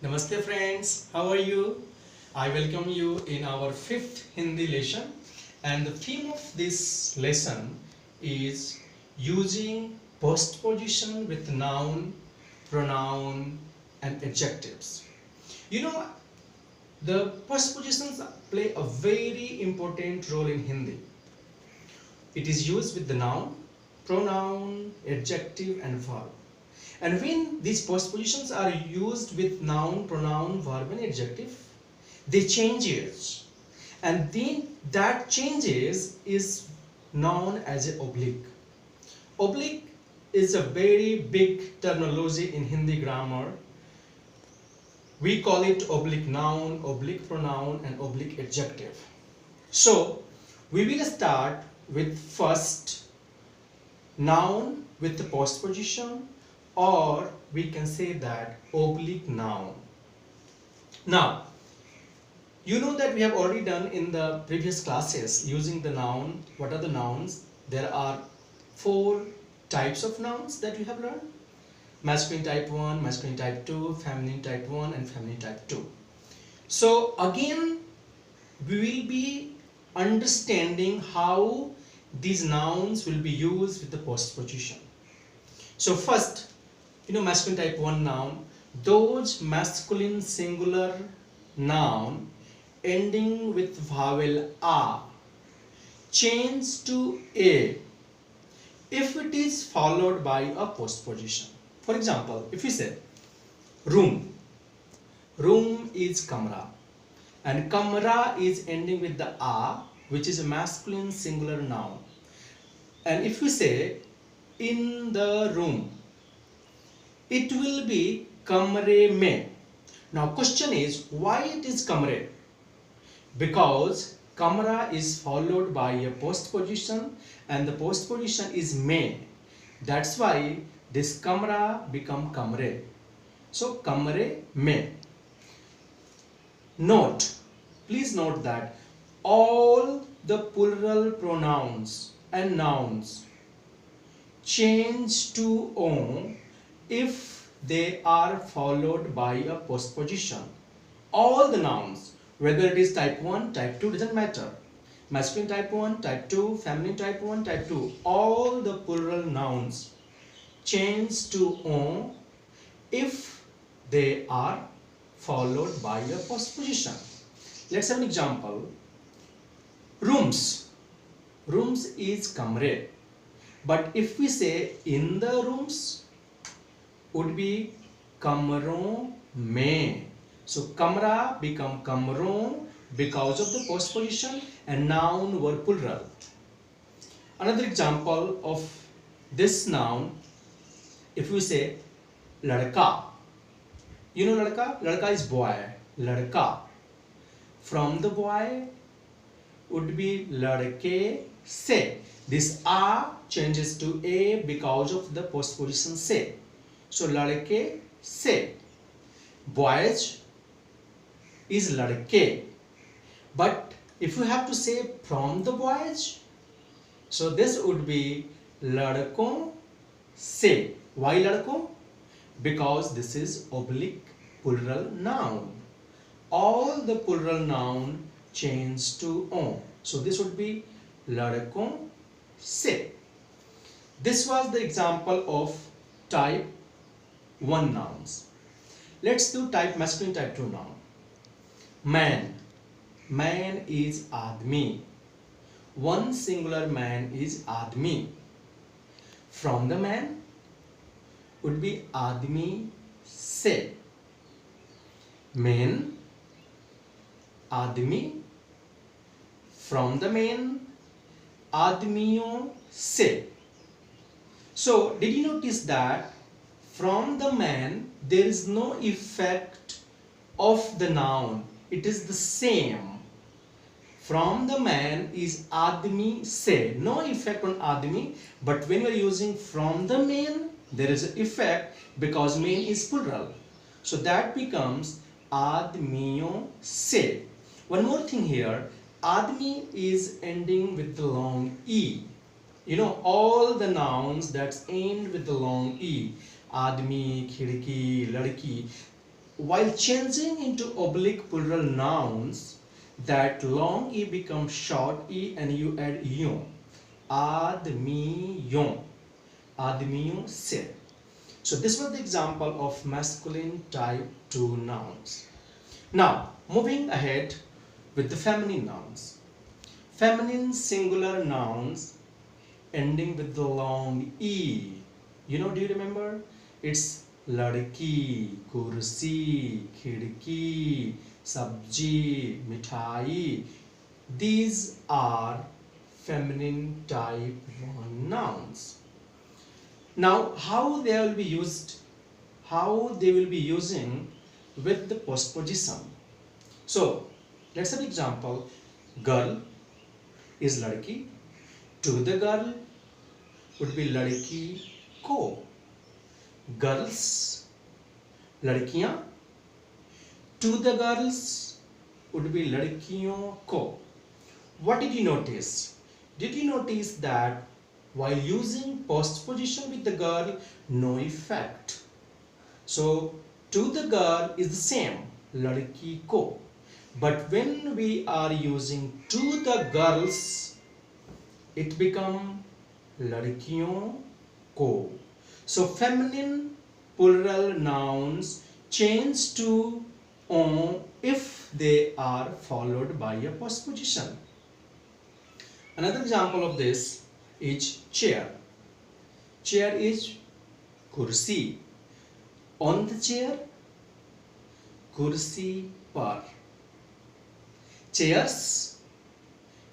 Namaste friends, how are you? I welcome you in our fifth Hindi lesson, and the theme of this lesson is using postposition with noun, pronoun and adjectives. You know, the postpositions play a very important role in Hindi. It is used with the noun, pronoun, adjective and verb. And when these postpositions are used with noun, pronoun, verb and adjective, they changes. And then that changes is known as an oblique. Oblique is a very big terminology in Hindi grammar. We call it oblique noun, oblique pronoun and oblique adjective. So we will start with first noun with the postposition, or we can say that oblique noun. Now, you know that we have already done in the previous classes using the noun. What are the nouns? There are four types of nouns that we have learned: masculine type 1, masculine type 2, feminine type 1 and feminine type 2. So again we will be understanding how these nouns will be used with the postposition. So first, masculine type 1 noun, those masculine singular noun ending with vowel a change to a if it is followed by a postposition. For example, if we say room, room is kamra, and kamra is ending with the a, which is a masculine singular noun. And if we say in the room, it will be kamre mein. Now question is, why it is kamre? Because kamra is followed by a postposition and the postposition is mein. That's why this kamra become kamre. So kamre mein. Note, please note that all the plural pronouns and nouns change to on if they are followed by a postposition. All the nouns, whether it is type 1, type 2, doesn't matter. Masculine type 1, type 2, feminine type 1, type 2, all the plural nouns change to on if they are followed by a postposition. Let's have an example. Rooms. Rooms is kamre. But if we say in the rooms, would be kamron mein. So kamra become kamron because of the postposition and noun were plural. Another example of this noun, if we say ladka. You know ladka? Ladka is boy. Ladka. From the boy would be ladke se. This a changes to a because of the postposition se. So ladke se. Boys is ladke. But if you have to say from the boys, so this would be ladkon se. Why ladkon? Because this is oblique plural noun. All the plural noun change to on. So this would be ladkon se. This was the example of type 1 nouns. Let's do type masculine type 2 noun. Man. Man is admi. One singular man is admi. From the man would be admi se. Men, admi. From the men, admiyon se. So did you notice that from the man there is no effect of the noun? It is the same. From the man is admi se. No effect on admi, but when you are using from the man, there is an effect because man is plural. So that becomes admiyon se. One more thing here, admi is ending with the long e. All the nouns that end with the long e, admi, khidki, ladki, while changing into oblique plural nouns, that long e becomes short e and you add yon. Admiyon. Admiyon se. So this was the example of masculine type 2 nouns. Now moving ahead with the feminine nouns. Feminine singular nouns ending with the long e. You know, do you remember? It's ladki, kursi, khidki, sabji, mithai. These are feminine type 1 nouns. Now how they will be used, how they will be using with the postposition. So let's have example. Girl is ladki. To the girl would be ladki ko. Girls, ladkiyan. To the girls would be ladkiyon ko. What did you notice? Did you notice that while using postposition with the girl, no effect? So to the girl is the same, ladki ko. But when we are using to the girls, it become ladkiyon ko. So feminine plural nouns change to on if they are followed by a postposition. Another example of this is chair. Chair is kursi. On the chair, kursi par. Chairs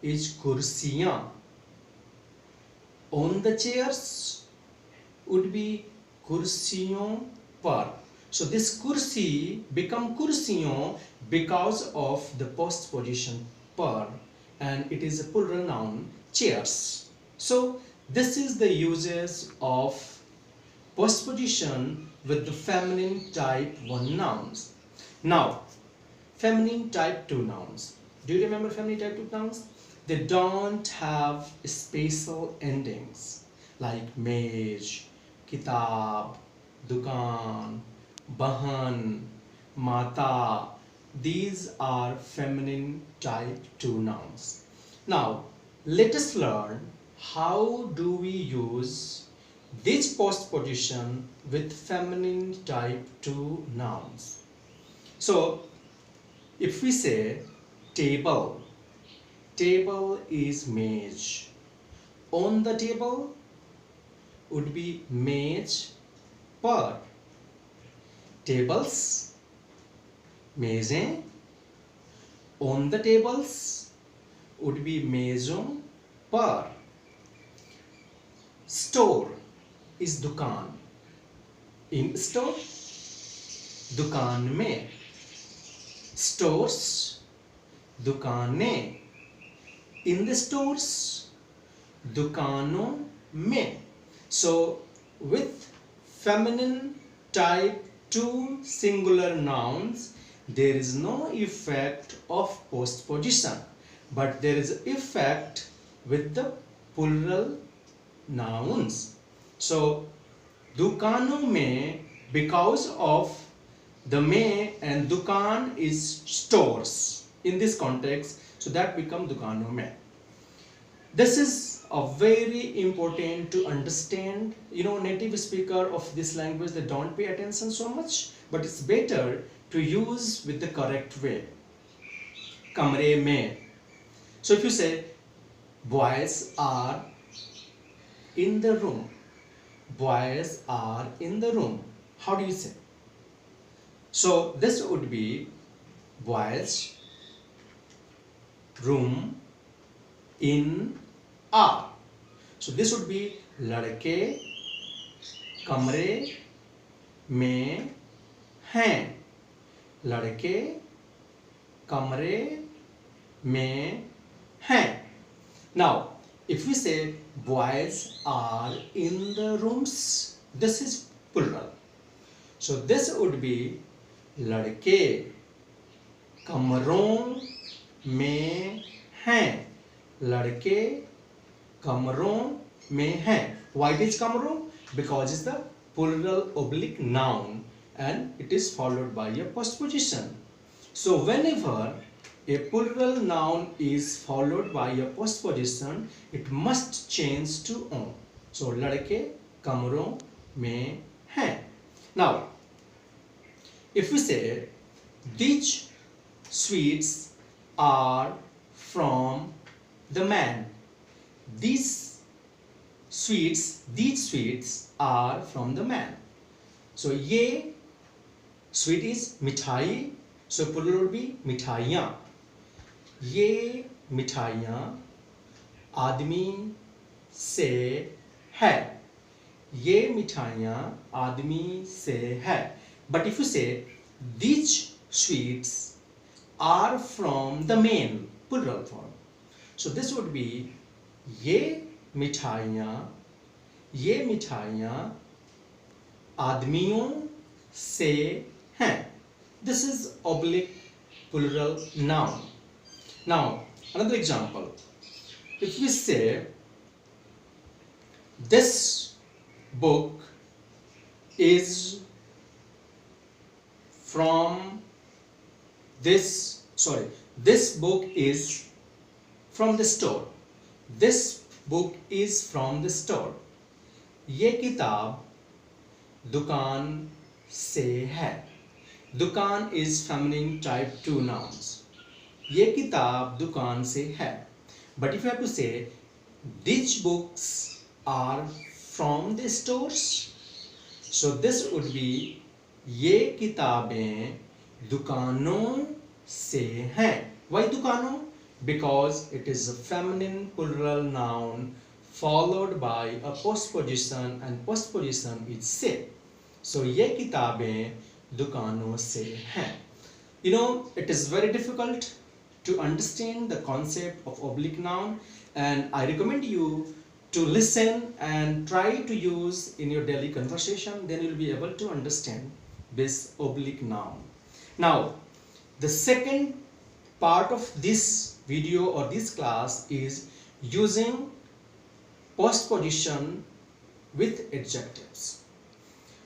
is kursiyan. On the chairs would be kursiyon par. So this kursi become kursiyon because of the postposition par, and it is a plural noun, chairs. So this is the uses of postposition with the feminine type 1 nouns. Now feminine type 2 nouns. Do you remember feminine type 2 nouns? They don't have spatial endings like mej, kitab, dukan, bahan, mata. These are feminine type 2 nouns. Now let us learn how do we use this postposition with feminine type 2 nouns. So if we say table, table is mej. On the table would be mej par. Tables, mezein. On the tables would be mezon par. Store is dukan. In store, dukan mein. Stores, दुकानें. In the stores, दुकानों में. So with feminine type 2 singular nouns, there is no effect of postposition, but there is effect with the plural nouns. So दुकानों में, because of the mein and dukan is stores in this context, so that become dukanon mein. This is a very important to understand. You know, native speaker of this language, they don't pay attention so much, but it's better to use with the correct way. Kamre mein. So if you say boys are in the room, boys are in the room, how do you say? So this would be boys room in are. So this would be लड़के कमरे में हैं. लड़के कमरे में हैं. Now if we say boys are in the rooms, this is plural. So this would be लड़के कमरों में हैं. लड़के कमरों में हैं. Why it is कमरों? Because it's the plural oblique noun and it is followed by a postposition. So whenever a plural noun is followed by a postposition, it must change to on. So लड़के कमरों में हैं. Now, if we say these sweets are from the man, these sweets are from the man. So ये sweet is मिठाई, so plural will be मिठाइयाँ. ये मिठाइयाँ आदमी से है. ये मिठाइयाँ आदमी से है. But if you say these sweets are from the man, plural form. So this would be ये मिठाइयाँ आदमियों से हैं. This is oblique plural noun. Now another example. If we say this book is from this book is from the store. This book is from the store. ये किताब दुकान से है. दुकान is feminine type 2 nouns. ये किताब दुकान से है. But if you have to say these books are from the stores, so this would be ये किताबें दुकानों से हैं. Why दुकानों? Because it is a feminine plural noun followed by a postposition, and postposition is से. So ये किताबें दुकानों से हैं. You know, it is very difficult to understand the concept of oblique noun, and I recommend you to listen and try to use in your daily conversation. Then you will be able to understand this oblique noun. Now, the second part of this video or this class is using postposition with adjectives.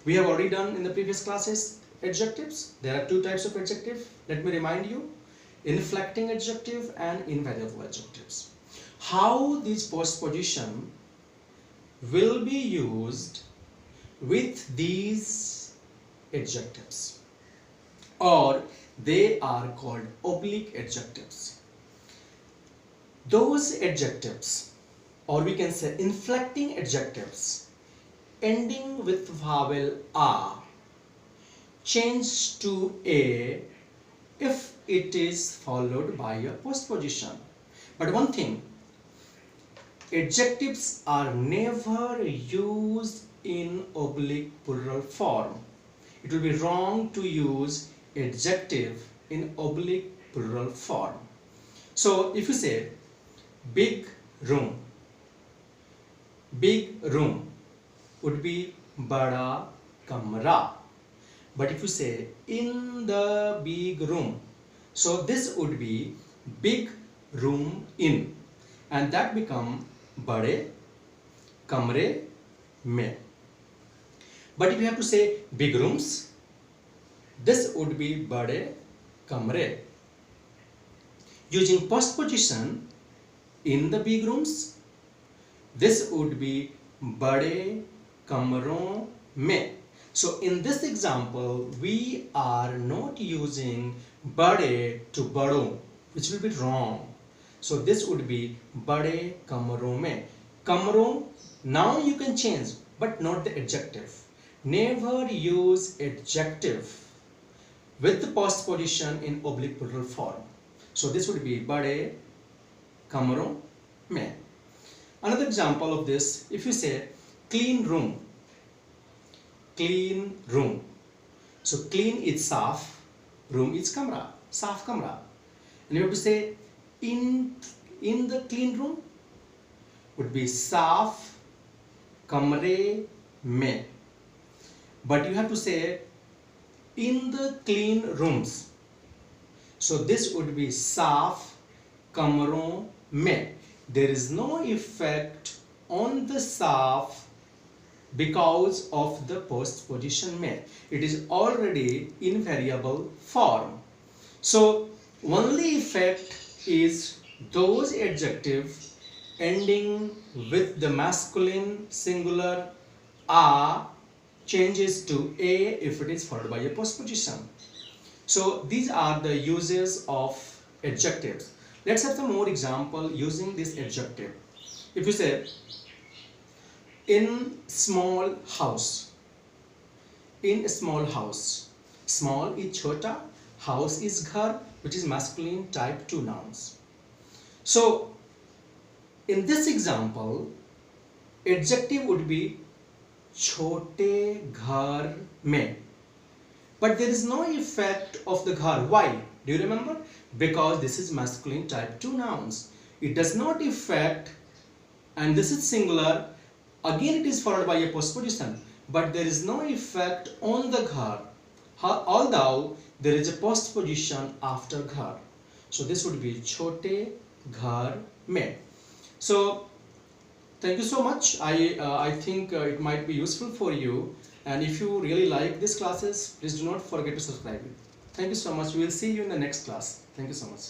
We have already done in the previous classes adjectives. There are two types of adjective. Let me remind you: inflecting adjective and invariable adjectives. How this postposition will be used with these adjectives, or they are called oblique adjectives. Those adjectives, or we can say inflecting adjectives, ending with vowel a, change to a if it is followed by a postposition. But one thing, adjectives are never used in oblique plural form. It will be wrong to use adjective in oblique plural form. So if you say big room would be bada kamra. But if you say in the big room, so this would be big room in, and that become bade kamre mein. But if you have to say big rooms, this would be bade kamre. Using postposition in the big rooms, this would be bade kamron mein. So in this example, we are not using bade to bado, which will be wrong. So this would be bade kamron mein. Kamron, now you can change, but not the adjective. Never use adjective with the postposition in oblique plural form. So this would be bade kamron mein. Another example of this, if you say clean room. So clean is saaf, room is kamra, saaf kamra. And you have to say in the clean room would be saaf kamre mein. But you have to say in the clean rooms. So this would be saaf kamron mein. There is no effect on the saaf because of the postposition में. It is already in variable form. So only effect is those adjectives ending with the masculine singular a changes to a if it is followed by a postposition. So these are the uses of adjectives. Let's have some more example using this adjective. If you say in small house, in a small house, small is chota, house is ghar, which is masculine type 2 nouns. So in this example, adjective would be chote ghar mein, but there is no effect of the ghar. Why? Do you remember? Because this is masculine type 2 nouns. It does not affect, and this is singular. Again, it is followed by a postposition, but there is no effect on the ghar, although there is a postposition after ghar. So this would be chote ghar mein. So thank you so much. I think it might be useful for you, and if you really like these classes, please do not forget to subscribe. Thank you so much. We will see you in the next class. Thank you so much.